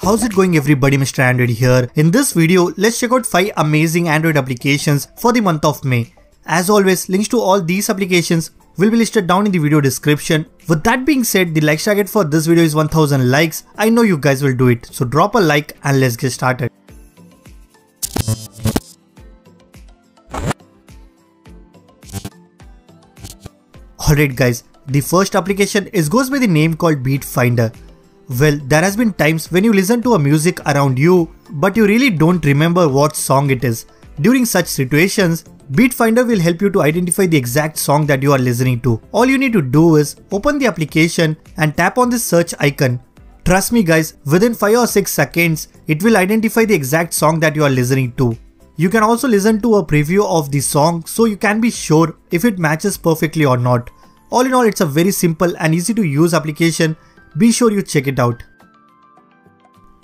How's it going everybody, Mr. Android here. In this video, let's check out 5 amazing Android applications for the month of May. As always, links to all these applications will be listed down in the video description. With that being said, the likes target for this video is 1000 likes. I know you guys will do it. So drop a like and let's get started. Alright guys, the first application goes by the name called Beat Finder. Well, there has been times when you listen to a music around you, but you really don't remember what song it is. During such situations, Beat Finder will help you to identify the exact song that you are listening to. All you need to do is open the application and tap on this search icon. Trust me guys, within 5 or 6 seconds, it will identify the exact song that you are listening to. You can also listen to a preview of the song so you can be sure if it matches perfectly or not. All in all, it's a very simple and easy to use application. Be sure you check it out.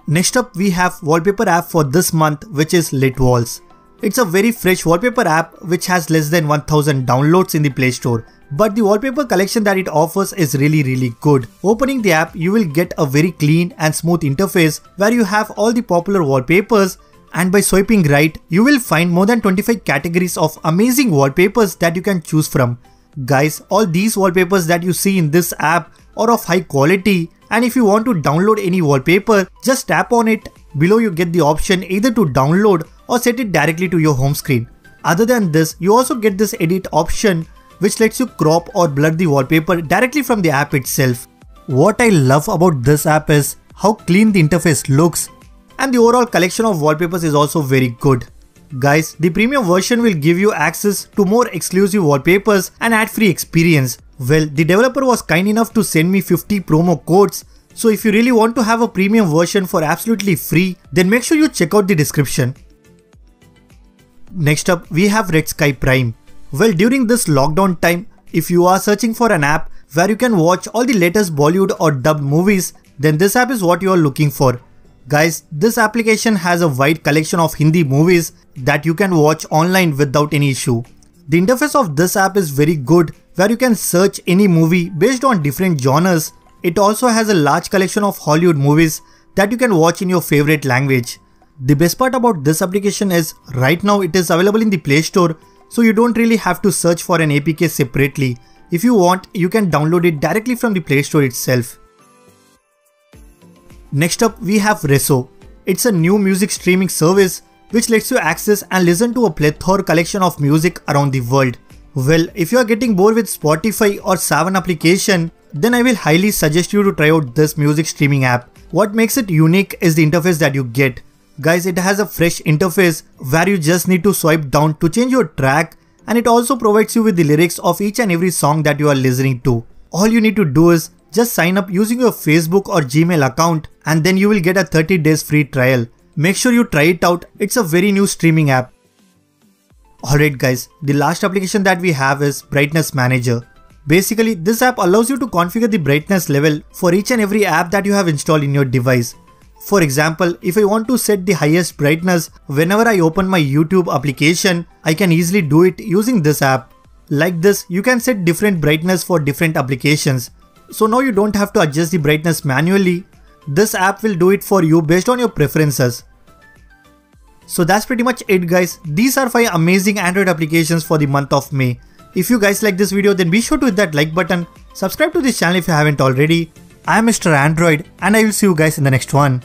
Next up, we have wallpaper app for this month, which is Lit Walls. It's a very fresh wallpaper app which has less than 1000 downloads in the Play Store. But the wallpaper collection that it offers is really good. Opening the app, you will get a very clean and smooth interface where you have all the popular wallpapers, and by swiping right, you will find more than 25 categories of amazing wallpapers that you can choose from. Guys, all these wallpapers that you see in this app are of high quality, and if you want to download any wallpaper, just tap on it. Below you get the option either to download or set it directly to your home screen. Other than this, you also get this edit option which lets you crop or blur the wallpaper directly from the app itself. What I love about this app is how clean the interface looks, and the overall collection of wallpapers is also very good. Guys, the premium version will give you access to more exclusive wallpapers and ad-free experience. Well, the developer was kind enough to send me 50 promo codes, so if you really want to have a premium version for absolutely free, then make sure you check out the description. Next up, we have Red Sky Prime. Well, during this lockdown time, if you are searching for an app where you can watch all the latest Bollywood or dubbed movies, then this app is what you are looking for. Guys, this application has a wide collection of Hindi movies that you can watch online without any issue. The interface of this app is very good, where you can search any movie based on different genres. It also has a large collection of Hollywood movies that you can watch in your favorite language. The best part about this application is right now it is available in the Play Store, so you don't really have to search for an APK separately. If you want, you can download it directly from the Play Store itself. Next up, we have Resso. It's a new music streaming service which lets you access and listen to a plethora collection of music around the world. Well, if you are getting bored with Spotify or Saavn application, then I will highly suggest you to try out this music streaming app. What makes it unique is the interface that you get. Guys, it has a fresh interface where you just need to swipe down to change your track, and it also provides you with the lyrics of each and every song that you are listening to. All you need to do is just sign up using your Facebook or Gmail account, and then you will get a 30 days free trial. Make sure you try it out. It's a very new streaming app. Alright guys, the last application that we have is Brightness Manager. Basically, this app allows you to configure the brightness level for each and every app that you have installed in your device. For example, if I want to set the highest brightness whenever I open my YouTube application, I can easily do it using this app. Like this, you can set different brightness for different applications. So now you don't have to adjust the brightness manually. This app will do it for you based on your preferences. So that's pretty much it guys. These are 5 amazing Android applications for the month of May. If you guys like this video, then be sure to hit that like button. Subscribe to this channel if you haven't already. I am Mr. Android, and I will see you guys in the next one.